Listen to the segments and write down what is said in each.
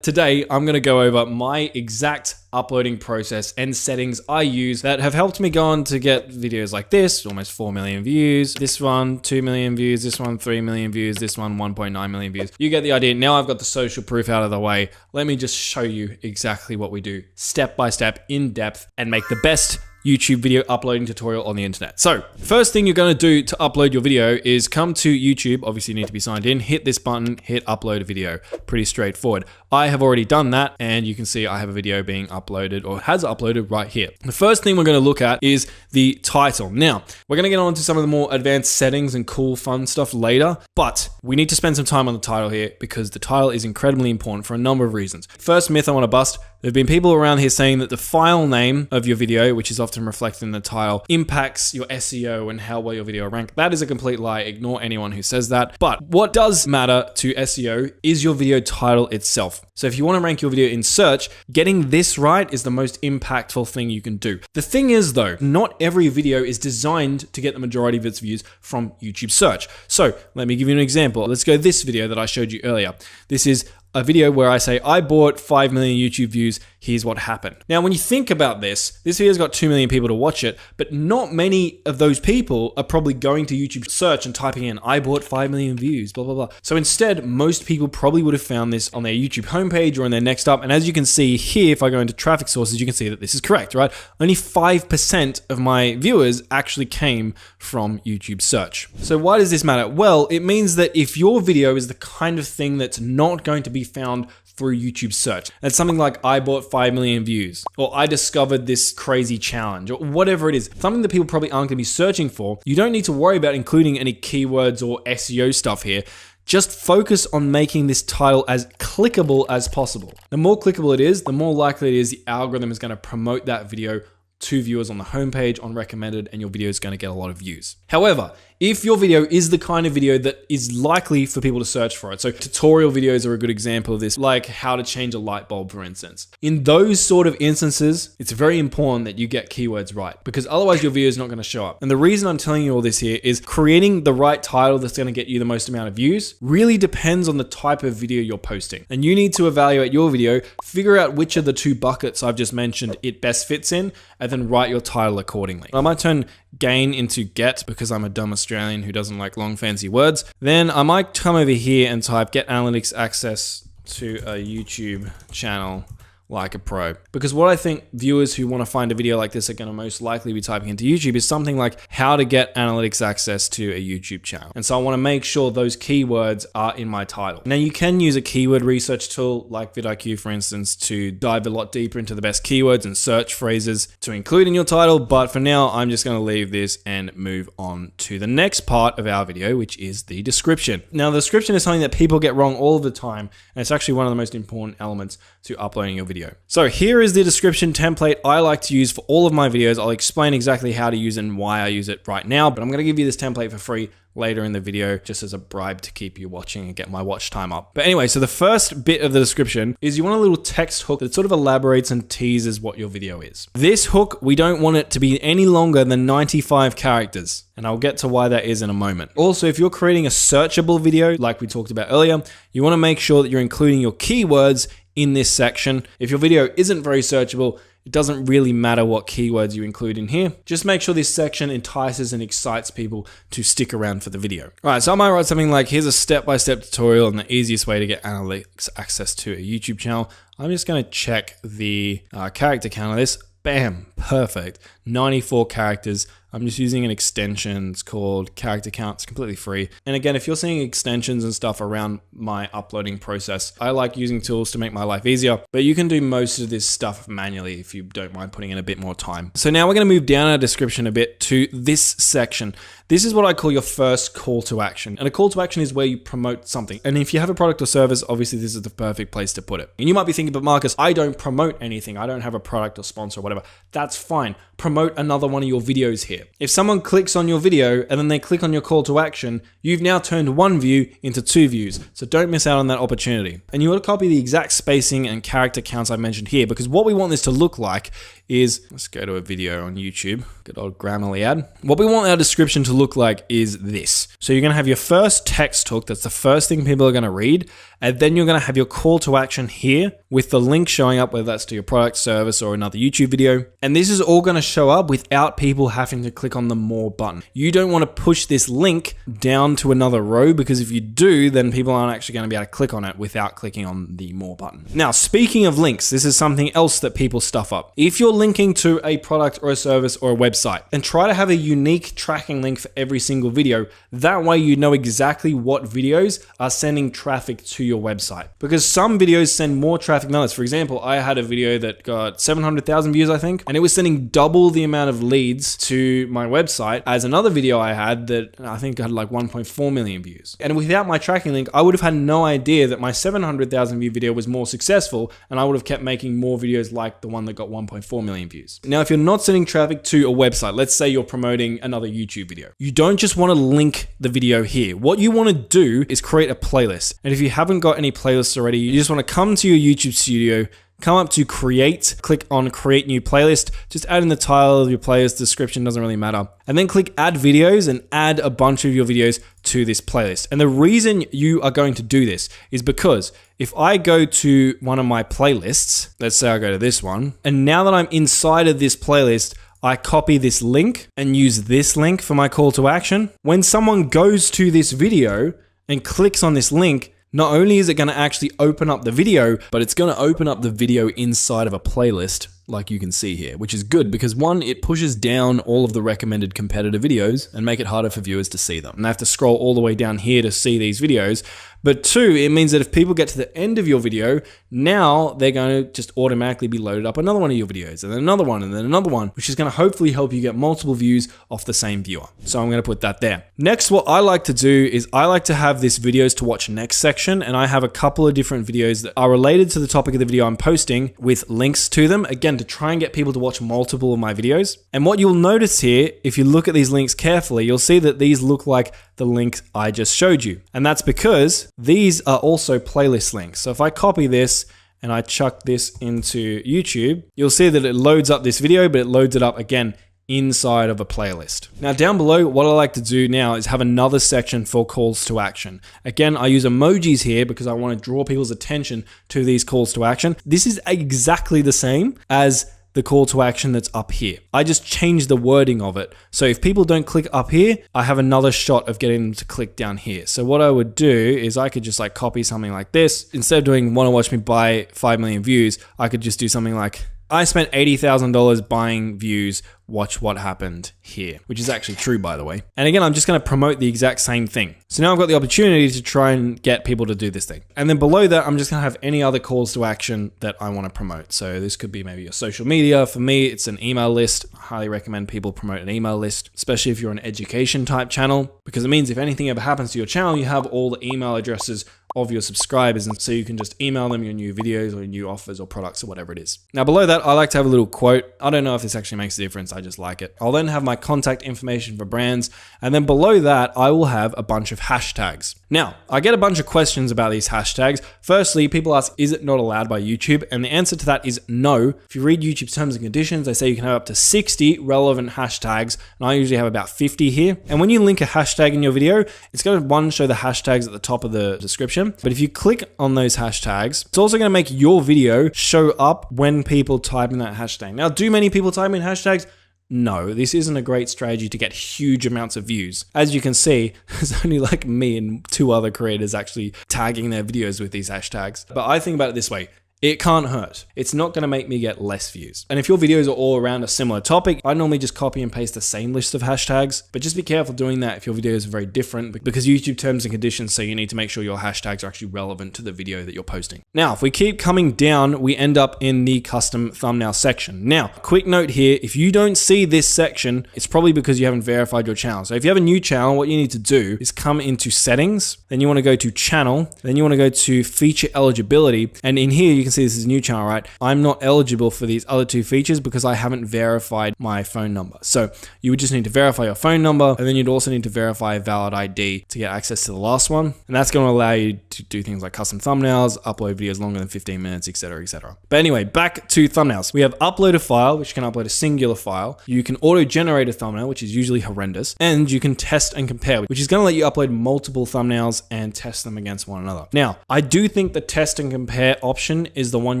Today, I'm going to go over my exact uploading process and settings I use that have helped me go on to get videos like this, almost 4 million views, this one 2 million views, this one 3 million views, this one 1.9 million views. You get the idea. Now I've got the social proof out of the way. Let me just show you exactly what we do step by step, in depth, and make the best YouTube video uploading tutorial on the internet. So first thing you're going to do to upload your video is come to YouTube. Obviously you need to be signed in, hit this button, hit upload a video. Pretty straightforward. I have already done that and you can see I have a video being uploaded or has uploaded right here. The first thing we're going to look at is the title. Now we're going to get on to some of the more advanced settings and cool fun stuff later, but we need to spend some time on the title here because the title is incredibly important for a number of reasons. First myth I want to bust. There have been people around here saying that the file name of your video, which is often reflected in the title, impacts your SEO and how well your video ranks. That is a complete lie. Ignore anyone who says that. But what does matter to SEO is your video title itself. So if you want to rank your video in search, getting this right is the most impactful thing you can do. The thing is though, not every video is designed to get the majority of its views from YouTube search. So let me give you an example. Let's go this video that I showed you earlier. This is a video where I say, I bought 5 million YouTube views, here's what happened. Now, when you think about this video's got 2 million people to watch it, but not many of those people are probably going to YouTube search and typing in, I bought 5 million views, blah, blah, blah. So instead, most people probably would have found this on their YouTube homepage or in their next up. And as you can see here, if I go into traffic sources, you can see that this is correct, right? Only 5% of my viewers actually came from YouTube search. So why does this matter? Well, it means that if your video is the kind of thing that's not going to be found through YouTube search. That's something like I bought 5 million views, or I discovered this crazy challenge, or whatever it is, something that people probably aren't going to be searching for. You don't need to worry about including any keywords or SEO stuff here. Just focus on making this title as clickable as possible. The more clickable it is, the more likely it is the algorithm is going to promote that video to viewers on the homepage, on recommended, and your video is going to get a lot of views. However, if your video is the kind of video that is likely for people to search for it, so tutorial videos are a good example of this, like how to change a light bulb, for instance. In those sort of instances, it's very important that you get keywords right because otherwise your video is not going to show up. And the reason I'm telling you all this here is creating the right title that's going to get you the most amount of views really depends on the type of video you're posting. And you need to evaluate your video, figure out which of the two buckets I've just mentioned it best fits in, and then write your title accordingly. I might turn gain into get because I'm a dumb Australian who doesn't like long fancy words. Then I might come over here and type get analytics access to a YouTube channel like a pro. Because what I think viewers who want to find a video like this are going to most likely be typing into YouTube is something like how to get analytics access to a YouTube channel. And so I want to make sure those keywords are in my title. Now you can use a keyword research tool like vidIQ, for instance, to dive a lot deeper into the best keywords and search phrases to include in your title. But for now, I'm just going to leave this and move on to the next part of our video, which is the description. Now the description is something that people get wrong all the time. And it's actually one of the most important elements to uploading your video. So here is the description template I like to use for all of my videos. I'll explain exactly how to use it and why I use it right now, but I'm going to give you this template for free later in the video just as a bribe to keep you watching and get my watch time up. But anyway, so the first bit of the description is you want a little text hook that sort of elaborates and teases what your video is. This hook, we don't want it to be any longer than 95 characters. And I'll get to why that is in a moment. Also, if you're creating a searchable video, like we talked about earlier, you want to make sure that you're including your keywords in this section. If your video isn't very searchable, it doesn't really matter what keywords you include in here. Just make sure this section entices and excites people to stick around for the video. All right, so I might write something like, here's a step-by-step tutorial on the easiest way to get analytics access to a YouTube channel. I'm just gonna check the character count of this. Bam, perfect. 94 characters. I'm just using an extension. It's called character count. It's completely free. And again, if you're seeing extensions and stuff around my uploading process, I like using tools to make my life easier, but you can do most of this stuff manually if you don't mind putting in a bit more time. So now we're going to move down our description a bit to this section. This is what I call your first call to action. And a call to action is where you promote something. And if you have a product or service, obviously this is the perfect place to put it. And you might be thinking, but Marcus, I don't promote anything. I don't have a product or sponsor or whatever. That's fine. Promote another one of your videos here. If someone clicks on your video and then they click on your call to action, you've now turned one view into 2 views. So don't miss out on that opportunity. And you want to copy the exact spacing and character counts I mentioned here, because what we want this to look like is, let's go to a video on YouTube, good old Grammarly ad. What we want our description to look like is this. So you're going to have your first text hook. That's the first thing people are going to read. And then you're going to have your call to action here with the link showing up, whether that's to your product, service, or another YouTube video. And this is all going to show up without people having to click on the more button. You don't want to push this link down to another row, because if you do, then people aren't actually going to be able to click on it without clicking on the more button. Now, speaking of links, this is something else that people stuff up. If you're linking to a product or a service or a website, then try to have a unique tracking link for every single video. That way you know exactly what videos are sending traffic to your website, because some videos send more traffic than others. For example, I had a video that got 700,000 views, I think, and it was sending double the amount of leads to my website as another video I had that I think had like 1.4 million views. And without my tracking link, I would have had no idea that my 700,000 view video was more successful, and I would have kept making more videos like the one that got 1.4 million views. Now, if you're not sending traffic to a website, let's say you're promoting another YouTube video, you don't just want to link the video here. What you want to do is create a playlist. And if you haven't got any playlists already, you just want to come to your YouTube studio, come up to create, click on create new playlist, just add in the title of your playlist, description doesn't really matter, and then click add videos and add a bunch of your videos to this playlist. And the reason you are going to do this is because if I go to one of my playlists, let's say I go to this one, and now that I'm inside of this playlist, I copy this link and use this link for my call to action. When someone goes to this video and clicks on this link, not only is it going to actually open up the video, but it's going to open up the video inside of a playlist, like you can see here, which is good because one, it pushes down all of the recommended competitor videos and make it harder for viewers to see them. And they have to scroll all the way down here to see these videos. But two, it means that if people get to the end of your video, now they're going to just automatically be loaded up another one of your videos, and then another one, and then another one, which is going to hopefully help you get multiple views off the same viewer. So I'm going to put that there. Next, what I like to do is I like to have this videos to watch next section, and I have a couple of different videos that are related to the topic of the video I'm posting with links to them, again, to try and get people to watch multiple of my videos. And what you'll notice here, if you look at these links carefully, you'll see that these look like the link I just showed you. And that's because these are also playlist links. So if I copy this and I chuck this into YouTube, you'll see that it loads up this video, but it loads it up again inside of a playlist. Now down below, what I like to do now is have another section for calls to action. Again, I use emojis here because I want to draw people's attention to these calls to action. This is exactly the same as the call to action that's up here. I just changed the wording of it. So if people don't click up here, I have another shot of getting them to click down here. So what I would do is I could just like copy something like this. Instead of doing want to watch me buy 5 million views, I could just do something like, I spent $80,000 buying views, watch what happened here, which is actually true, by the way. And again, I'm just going to promote the exact same thing. So now I've got the opportunity to try and get people to do this thing. And then below that, I'm just going to have any other calls to action that I want to promote. So this could be maybe your social media. For me, it's an email list. I highly recommend people promote an email list, especially if you're an education type channel, because it means if anything ever happens to your channel, you have all the email addresses of your subscribers, and so you can just email them your new videos or your new offers or products or whatever it is. Now below that, I like to have a little quote. I don't know if this actually makes a difference, I just like it. I'll then have my contact information for brands, and then below that, I will have a bunch of hashtags. Now, I get a bunch of questions about these hashtags. Firstly, people ask, is it not allowed by YouTube? And the answer to that is no. If you read YouTube's terms and conditions, they say you can have up to 60 relevant hashtags, and I usually have about 50 here. And when you link a hashtag in your video, it's going to one, show the hashtags at the top of the description. But if you click on those hashtags, it's also going to make your video show up when people type in that hashtag. Now, do many people type in hashtags? No, this isn't a great strategy to get huge amounts of views. As you can see, there's only like me and 2 other creators actually tagging their videos with these hashtags. But I think about it this way. It can't hurt. It's not going to make me get less views. And if your videos are all around a similar topic, I normally just copy and paste the same list of hashtags, but just be careful doing that if your videos are very different, because YouTube terms and conditions say you need to make sure your hashtags are actually relevant to the video that you're posting. Now, if we keep coming down, we end up in the custom thumbnail section. Now, quick note here, if you don't see this section, it's probably because you haven't verified your channel. So if you have a new channel, what you need to do is come into settings, then you want to go to channel, then you want to go to feature eligibility, and in here you can see this is a new channel, right? I'm not eligible for these other two features because I haven't verified my phone number. So you would just need to verify your phone number, and then you'd also need to verify a valid ID to get access to the last one. And that's going to allow you to do things like custom thumbnails, upload videos longer than 15 minutes, etc., etc. But anyway, back to thumbnails. We have upload a file, which can upload a singular file. You can auto-generate a thumbnail, which is usually horrendous. And you can test and compare, which is going to let you upload multiple thumbnails and test them against one another. Now, I do think the test and compare option is the one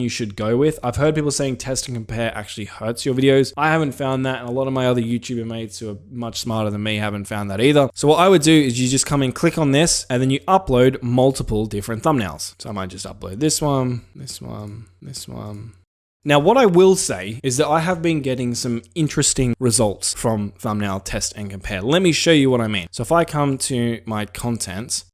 you should go with. I've heard people saying test and compare actually hurts your videos. I haven't found that, and a lot of my other YouTuber mates who are much smarter than me haven't found that either. So what I would do is you just come in, click on this, and then you upload multiple different thumbnails. So I might just upload this one, this one, this one. Now, what I will say is that I have been getting some interesting results from thumbnail test and compare. Let me show you what I mean. So if I come to my content,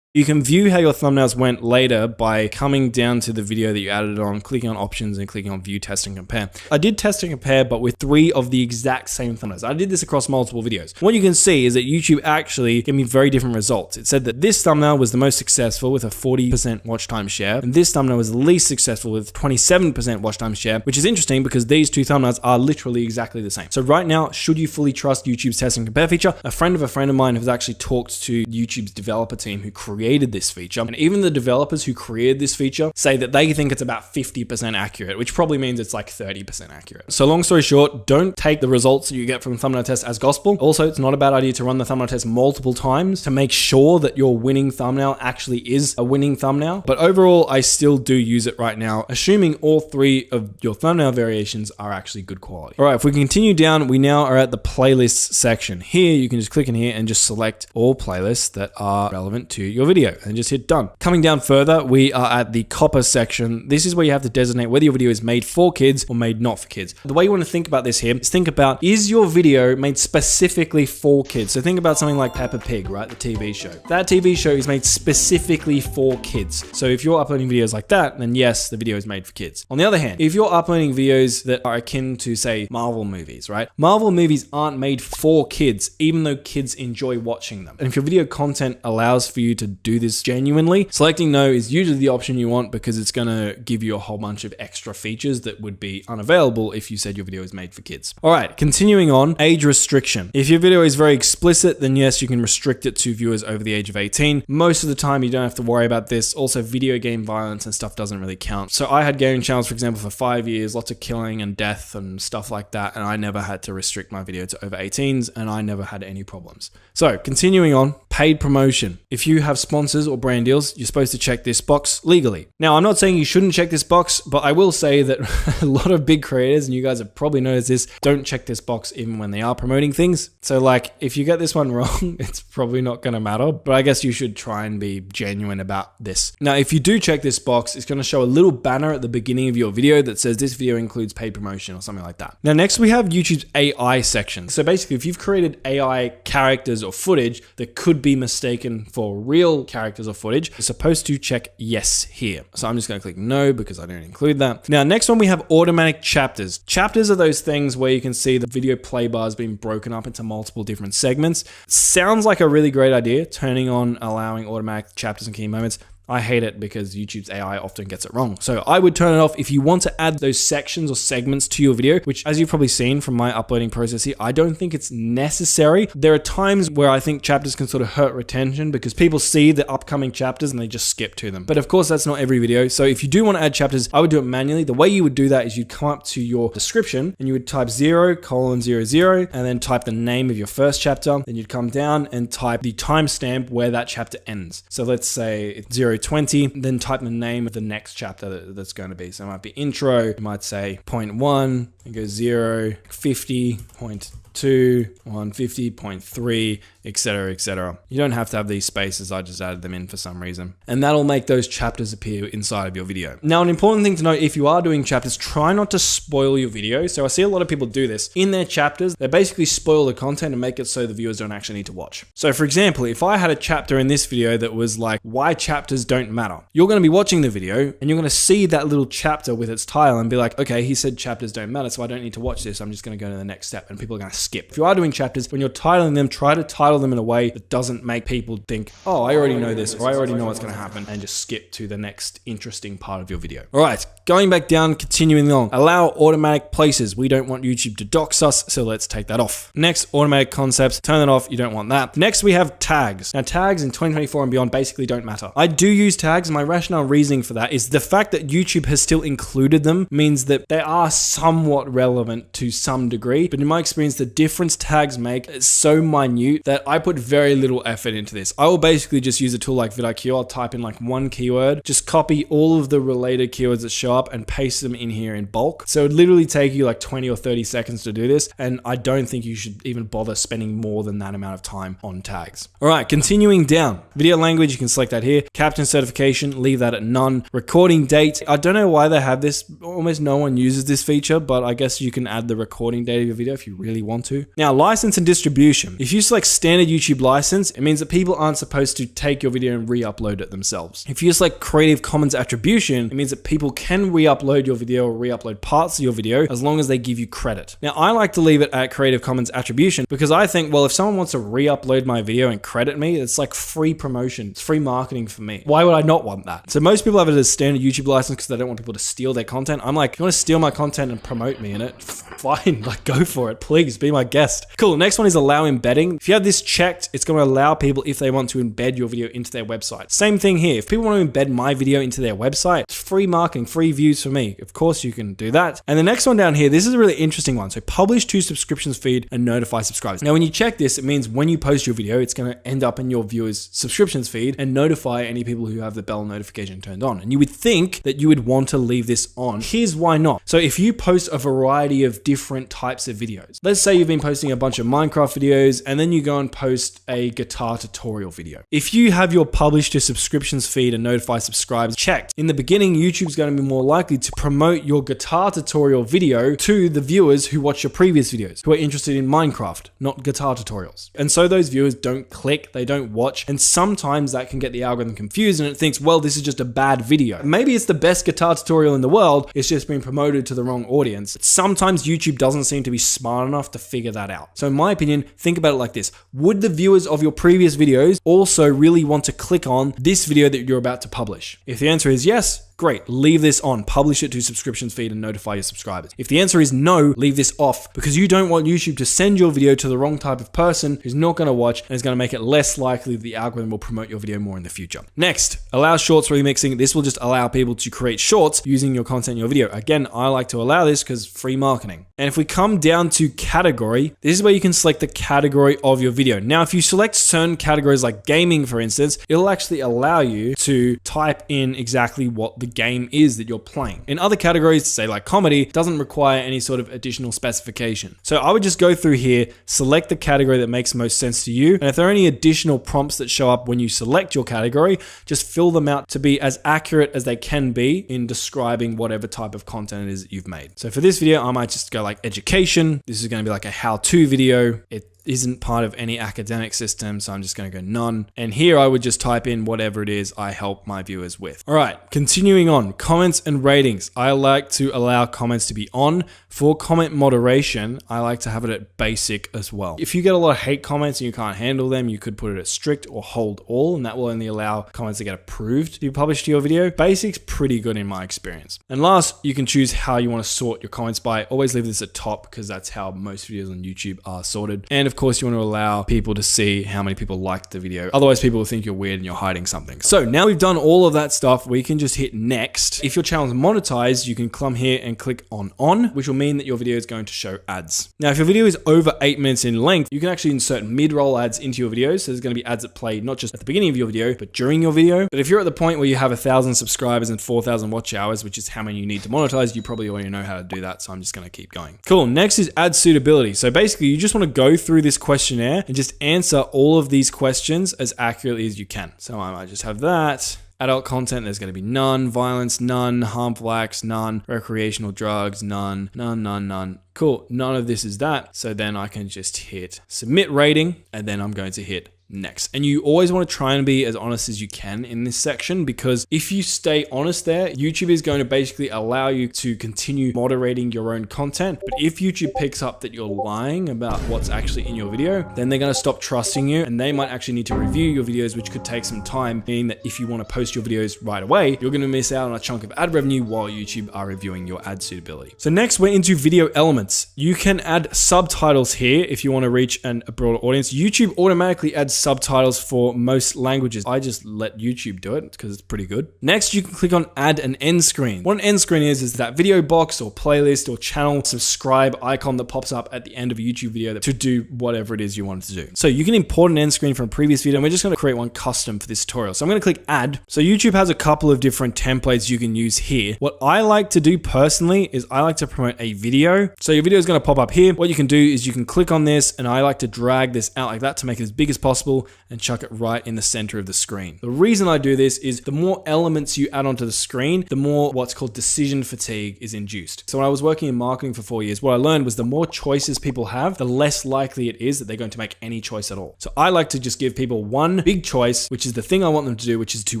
you can view how your thumbnails went later by coming down to the video that you added on, clicking on options and clicking on view, test and compare. I did test and compare, but with 3 of the exact same thumbnails. I did this across multiple videos. What you can see is that YouTube actually gave me very different results. It said that this thumbnail was the most successful with a 40% watch time share, and this thumbnail was the least successful with 27% watch time share, which is interesting because these 2 thumbnails are literally exactly the same. So right now, should you fully trust YouTube's test and compare feature? A friend of mine has actually talked to YouTube's developer team who created this feature, and even the developers who created this feature say that they think it's about 50% accurate, which probably means it's like 30% accurate. So long story short, don't take the results that you get from thumbnail test as gospel. Also, it's not a bad idea to run the thumbnail test multiple times to make sure that your winning thumbnail actually is a winning thumbnail. But overall, I still do use it right now, assuming all 3 of your thumbnail variations are actually good quality. All right, if we continue down, we now are at the playlists section. Here, you can just click in here and just select all playlists that are relevant to your video and just hit done. Coming down further, we are at the copper section. This is where you have to designate whether your video is made for kids or made not for kids. The way you want to think about this here is think about, is your video made specifically for kids? So think about something like Peppa Pig, right? The TV show. That TV show is made specifically for kids. So if you're uploading videos like that, then yes, the video is made for kids. On the other hand, if you're uploading videos that are akin to, say, Marvel movies, right? Marvel movies aren't made for kids, even though kids enjoy watching them. And if your video content allows for you to do this genuinely, selecting no is usually the option you want because it's going to give you a whole bunch of extra features that would be unavailable if you said your video is made for kids. All right, continuing on, age restriction. If your video is very explicit, then yes, you can restrict it to viewers over the age of 18. Most of the time, you don't have to worry about this. Also, video game violence and stuff doesn't really count. So I had gaming channels, for example, for 5 years, lots of killing and death and stuff like that, and I never had to restrict my video to over 18s, and I never had any problems. So continuing on, paid promotion. If you have sponsors or brand deals, you're supposed to check this box legally. Now, I'm not saying you shouldn't check this box, but I will say that a lot of big creators, and you guys have probably noticed this, don't check this box even when they are promoting things. So like, if you get this one wrong, it's probably not going to matter, but I guess you should try and be genuine about this. Now, if you do check this box, it's going to show a little banner at the beginning of your video that says this video includes paid promotion or something like that. Now, next we have YouTube's AI section. So basically, if you've created AI characters or footage that could be mistaken for real characters or footage, you're supposed to check yes here. So I'm just going to click no because I don't include that. Now, next one, we have automatic chapters. Chapters are those things where you can see the video play bar has been broken up into multiple different segments. Sounds like a really great idea, turning on allowing automatic chapters and key moments. I hate it because YouTube's AI often gets it wrong. So I would turn it off if you want to add those sections or segments to your video, which, as you've probably seen from my uploading process here, I don't think it's necessary. There are times where I think chapters can sort of hurt retention because people see the upcoming chapters and they just skip to them. But of course, that's not every video. So if you do want to add chapters, I would do it manually. The way you would do that is you'd come up to your description and you would type 0:00 and then type the name of your first chapter. Then you'd come down and type the timestamp where that chapter ends. So let's say it's 0:20, then type the name of the next chapter that's going to be. So it might be intro, you might say 0.1, and go 0:50, 0.2, 150.3, etc., etc. You don't have to have these spaces. I just added them in for some reason. And that'll make those chapters appear inside of your video. Now, an important thing to note, if you are doing chapters, try not to spoil your video. So I see a lot of people do this. In their chapters, they basically spoil the content and make it so the viewers don't actually need to watch. So for example, if I had a chapter in this video that was like, why chapters don't matter, you're going to be watching the video and you're going to see that little chapter with its title and be like, okay, he said chapters don't matter, so I don't need to watch this. I'm just going to go to the next step. And people are going to skip. If you are doing chapters, when you're titling them, try to title them in a way that doesn't make people think, oh, I already know this, or I already know what's going to happen, and just skip to the next interesting part of your video. All right, going back down, continuing on. Allow automatic places. We don't want YouTube to dox us, so let's take that off. Next, automatic concepts. Turn that off. You don't want that. Next, we have tags. Now, tags in 2024 and beyond basically don't matter. I do use tags, and my rationale reasoning for that is the fact that YouTube has still included them means that they are somewhat relevant to some degree, but in my experience, the difference tags make is so minute that I put very little effort into this. I will basically just use a tool like vidIQ. I'll type in like one keyword, just copy all of the related keywords that show up and paste them in here in bulk. So it would literally take you like 20 or 30 seconds to do this, and I don't think you should even bother spending more than that amount of time on tags. All right, continuing down. Video language, you can select that here. Caption certification, leave that at none. Recording date, I don't know why they have this. Almost no one uses this feature, but I guess you can add the recording date of your video if you really want to. Now, license and distribution. If you select standard YouTube license, it means that people aren't supposed to take your video and re-upload it themselves. If you select Creative Commons attribution, it means that people can re-upload your video or re-upload parts of your video as long as they give you credit. Now, I like to leave it at Creative Commons attribution because I think, well, if someone wants to re-upload my video and credit me, it's like free promotion. It's free marketing for me. Why would I not want that? So most people have it as standard YouTube license because they don't want people to steal their content. I'm like, if you want to steal my content and promote me in it, fine, like go for it. Please be my guest. Cool. Next one is allow embedding. If you have this checked, it's going to allow people if they want to embed your video into their website. Same thing here. If people want to embed my video into their website, it's free marketing, free views for me. Of course you can do that. And the next one down here, this is a really interesting one. So publish to subscriptions feed and notify subscribers. Now, when you check this, it means when you post your video, it's going to end up in your viewers' subscriptions feed and notify any people who have the bell notification turned on. And you would think that you would want to leave this on. Here's why not. So if you post a variety of different types of videos, let's say you've been posting a bunch of Minecraft videos and then you go and post a guitar tutorial video. If you have your publish to subscriptions feed and notify subscribers checked, in the beginning, YouTube's going to be more likely to promote your guitar tutorial video to the viewers who watch your previous videos, who are interested in Minecraft, not guitar tutorials. And so those viewers don't click, they don't watch, and sometimes that can get the algorithm confused and it thinks, well, this is just a bad video. Maybe it's the best guitar tutorial in the world, it's just been promoted to the wrong audience. Sometimes YouTube doesn't seem to be smart enough to figure that out. So in my opinion, think about it like this. Would the viewers of your previous videos also really want to click on this video that you're about to publish? If the answer is yes, great, leave this on, publish it to subscriptions feed and notify your subscribers. If the answer is no, leave this off because you don't want YouTube to send your video to the wrong type of person who's not going to watch and is going to make it less likely that the algorithm will promote your video more in the future. Next, allow shorts remixing. This will just allow people to create shorts using your content in your video. Again, I like to allow this because free marketing. And if we come down to category, this is where you can select the category of your video. Now, if you select certain categories like gaming, for instance, it'll actually allow you to type in exactly what the game is that you're playing. In other categories, say like comedy, it doesn't require any sort of additional specification. So I would just go through here, select the category that makes most sense to you. And if there are any additional prompts that show up when you select your category, just fill them out to be as accurate as they can be in describing whatever type of content it is that you've made. So for this video, I might just go like education. This is going to be like a how-to video. It isn't part of any academic system, so I'm just going to go none. And here I would just type in whatever it is I help my viewers with. All right, continuing on, comments and ratings. I like to allow comments to be on. For comment moderation, I like to have it at basic as well. If you get a lot of hate comments and you can't handle them, you could put it at strict or hold all, and that will only allow comments to get approved to be published to your video. Basic's pretty good in my experience. And last, you can choose how you want to sort your comments by. Always leave this at top because that's how most videos on YouTube are sorted. And of course, you want to allow people to see how many people liked the video. Otherwise, people will think you're weird and you're hiding something. So now we've done all of that stuff, we can just hit next. If your channel is monetized, you can come here and click on, which will mean that your video is going to show ads. Now, if your video is over 8 minutes in length, you can actually insert mid-roll ads into your videos. So there's going to be ads that play not just at the beginning of your video, but during your video. But if you're at the point where you have 1,000 subscribers and 4,000 watch hours, which is how many you need to monetize, you probably already know how to do that. So I'm just going to keep going. Cool. Next is ad suitability. So basically, you just want to go through this questionnaire and just answer all of these questions as accurately as you can. So I might just have that. Adult content, there's going to be none. Violence, none. Harmful acts, none. Recreational drugs, none. None. Cool. None of this is that. So then I can just hit submit rating and then I'm going to hit next. And you always want to try and be as honest as you can in this section, because if you stay honest there, YouTube is going to basically allow you to continue moderating your own content. But if YouTube picks up that you're lying about what's actually in your video, then they're going to stop trusting you, and they might actually need to review your videos, which could take some time, meaning that if you want to post your videos right away, you're going to miss out on a chunk of ad revenue while YouTube are reviewing your ad suitability. So next, we're into video elements. You can add subtitles here if you want to reach a broader audience. YouTube automatically adds subtitles for most languages. I just let YouTube do it because it's pretty good. Next, you can click on add an end screen. What an end screen is that video box or playlist or channel subscribe icon that pops up at the end of a YouTube video to do whatever it is you want it to do. So you can import an end screen from a previous video, and we're just going to create one custom for this tutorial. So I'm going to click add. So YouTube has a couple of different templates you can use here. What I like to do personally is I like to promote a video. So your video is going to pop up here. What you can do is you can click on this, and I like to drag this out like that to make it as big as possible and chuck it right in the center of the screen. The reason I do this is the more elements you add onto the screen, the more what's called decision fatigue is induced. So when I was working in marketing for 4 years, what I learned was the more choices people have, the less likely it is that they're going to make any choice at all. So I like to just give people one big choice, which is the thing I want them to do, which is to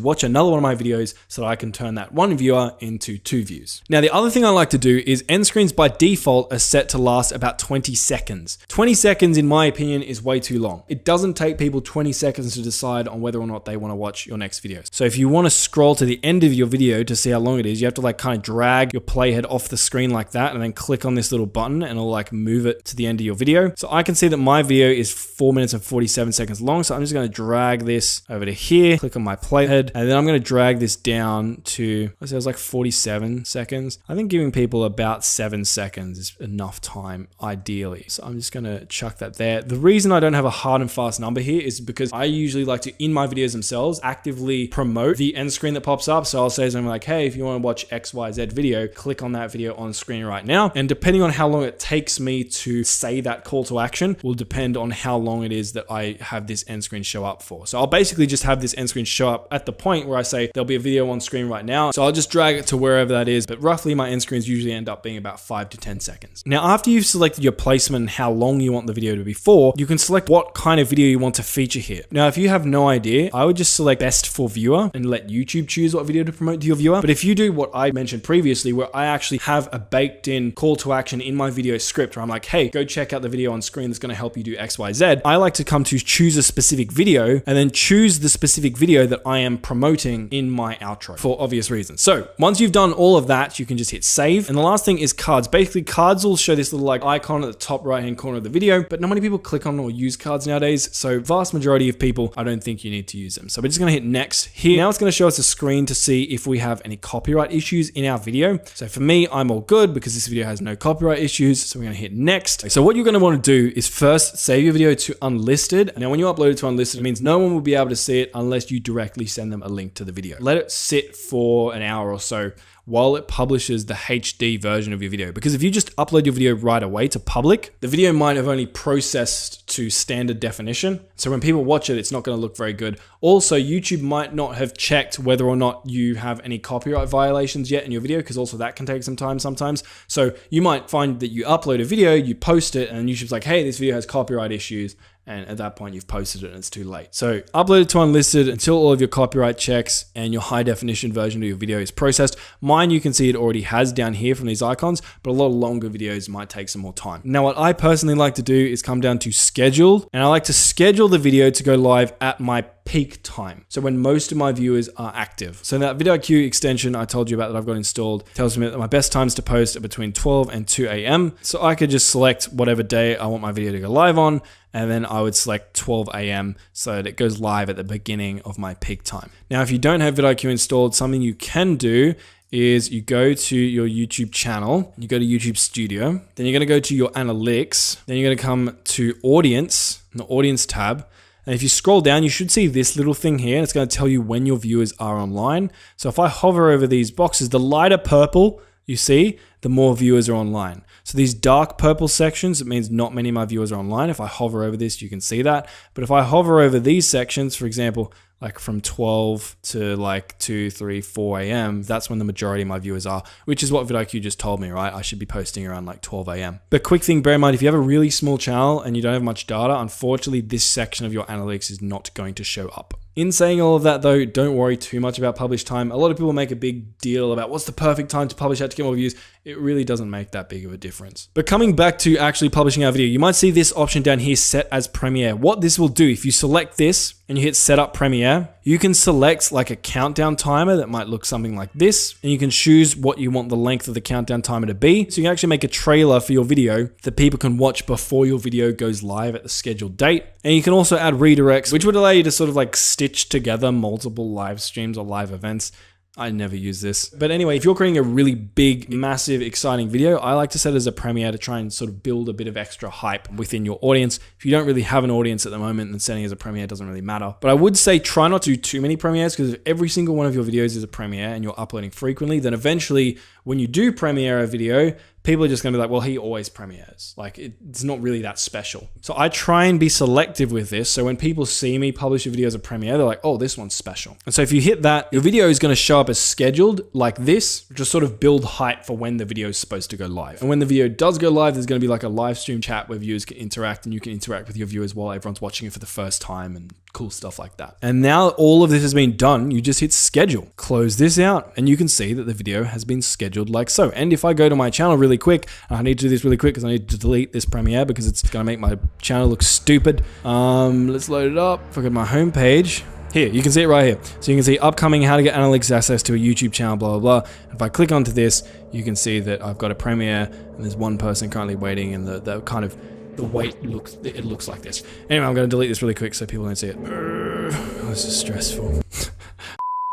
watch another one of my videos so that I can turn that one viewer into 2 views. Now, the other thing I like to do is end screens by default are set to last about 20 seconds. 20 seconds, in my opinion, is way too long. It doesn't take people 20 seconds to decide on whether or not they want to watch your next video. So if you want to scroll to the end of your video to see how long it is, you have to like kind of drag your playhead off the screen like that, and then click on this little button and it'll like move it to the end of your video. So I can see that my video is 4 minutes and 47 seconds long. So I'm just going to drag this over to here, click on my playhead, and then I'm going to drag this down to, I say it was like 47 seconds. I think giving people about 7 seconds is enough time, ideally. So I'm just going to chuck that there. The reason I don't have a hard and fast number here is because I usually like to, in my videos themselves, actively promote the end screen that pops up. So I'll say something like, hey, if you want to watch XYZ video, click on that video on screen right now. And depending on how long it takes me to say that call to action will depend on how long it is that I have this end screen show up for. So I'll basically just have this end screen show up at the point where I say there'll be a video on screen right now. So I'll just drag it to wherever that is. But roughly my end screens usually end up being about 5 to 10 seconds. Now, after you've selected your placement and how long you want the video to be for, you can select what kind of video you want to feature here. Now, if you have no idea, I would just select best for viewer and let YouTube choose what video to promote to your viewer. But if you do what I mentioned previously, where I actually have a baked in call to action in my video script where I'm like, hey, go check out the video on screen that's going to help you do XYZ, I like to come to choose a specific video and then choose the specific video that I am promoting in my outro for obvious reasons. So once you've done all of that, you can just hit save. And the last thing is cards. Basically, cards will show this little like icon at the top right hand corner of the video, but not many people click on or use cards nowadays. So vast majority of people, I don't think you need to use them. So we're just going to hit next here. Now it's going to show us a screen to see if we have any copyright issues in our video. So for me, I'm all good because this video has no copyright issues. So we're going to hit next. So what you're going to want to do is first save your video to unlisted. Now, when you upload it to unlisted, it means no one will be able to see it unless you directly send them a link to the video. Let it sit for an hour or so while it publishes the HD version of your video. Because if you just upload your video right away to public, the video might have only processed to standard definition. So when people watch it, it's not going to look very good. Also, YouTube might not have checked whether or not you have any copyright violations yet in your video, because also that can take some time sometimes. So you might find that you upload a video, you post it, and YouTube's like, hey, this video has copyright issues. And at that point, you've posted it and it's too late. So upload it to unlisted until all of your copyright checks and your high definition version of your video is processed. Mine, you can see it already has down here from these icons, but a lot of longer videos might take some more time. Now, what I personally like to do is come down to schedule, and I like to schedule the video to go live at my peak time. So when most of my viewers are active. So that vidIQ extension I told you about that I've got installed tells me that my best times to post are between 12 and 2 a.m. So I could just select whatever day I want my video to go live on, and then I would select 12 a.m. so that it goes live at the beginning of my peak time. Now, if you don't have vidIQ installed, something you can do is you go to your YouTube channel, you go to YouTube Studio, then you're going to go to your analytics, then you're going to come to audience, the audience tab. And if you scroll down, you should see this little thing here, and it's going to tell you when your viewers are online. So if I hover over these boxes, the lighter purple you see, the more viewers are online. So these dark purple sections, it means not many of my viewers are online. If I hover over this, you can see that. But if I hover over these sections, for example, like from 12 to like 2, 3, 4 a.m. That's when the majority of my viewers are, which is what vidIQ just told me, right? I should be posting around like 12 a.m. But quick thing, bear in mind, if you have a really small channel and you don't have much data, unfortunately, this section of your analytics is not going to show up. In saying all of that though, don't worry too much about publish time. A lot of people make a big deal about what's the perfect time to publish out to get more views. It really doesn't make that big of a difference. But coming back to actually publishing our video, you might see this option down here set as Premiere. What this will do, if you select this and you hit set up Premiere, you can select like a countdown timer that might look something like this, and you can choose what you want the length of the countdown timer to be. So you can actually make a trailer for your video that people can watch before your video goes live at the scheduled date. And you can also add redirects, which would allow you to sort of like stitch together multiple live streams or live events. I never use this. But anyway, if you're creating a really big, massive, exciting video, I like to set it as a premiere to try and sort of build a bit of extra hype within your audience. If you don't really have an audience at the moment, then setting it as a premiere doesn't really matter. But I would say try not to do too many premieres, because if every single one of your videos is a premiere and you're uploading frequently, then eventually when you do premiere a video, people are just gonna be like, well, he always premieres. Like, it's not really that special. So I try and be selective with this. So when people see me publish a video as a premiere, they're like, oh, this one's special. And so if you hit that, your video is gonna show up as scheduled like this, which will sort of build hype for when the video is supposed to go live. And when the video does go live, there's gonna be like a live stream chat where viewers can interact, and you can interact with your viewers while everyone's watching it for the first time and cool stuff like that. And now all of this has been done, you just hit schedule. Close this out, and you can see that the video has been scheduled like so. And if I go to my channel really quick, I need to do this really quick because I need to delete this premiere because it's gonna make my channel look stupid. Let's load it up. If I go to my homepage, here, you can see it right here. So you can see upcoming, how to get analytics access to a YouTube channel, blah, blah, blah. If I click onto this, you can see that I've got a premiere and there's one person currently waiting, and the kind of, the wait looks, it looks like this. Anyway, I'm gonna delete this really quick so people don't see it. Oh, this is stressful.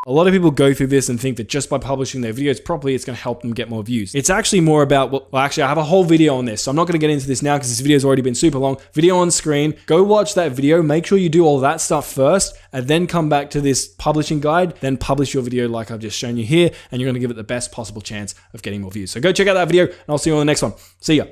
A lot of people go through this and think that just by publishing their videos properly, it's going to help them get more views. It's actually more about, well, actually, I have a whole video on this, so I'm not going to get into this now because this video's already been super long. Video on screen. Go watch that video. Make sure you do all that stuff first, and then come back to this publishing guide. Then publish your video like I've just shown you here, and you're going to give it the best possible chance of getting more views. So go check out that video, and I'll see you on the next one. See ya.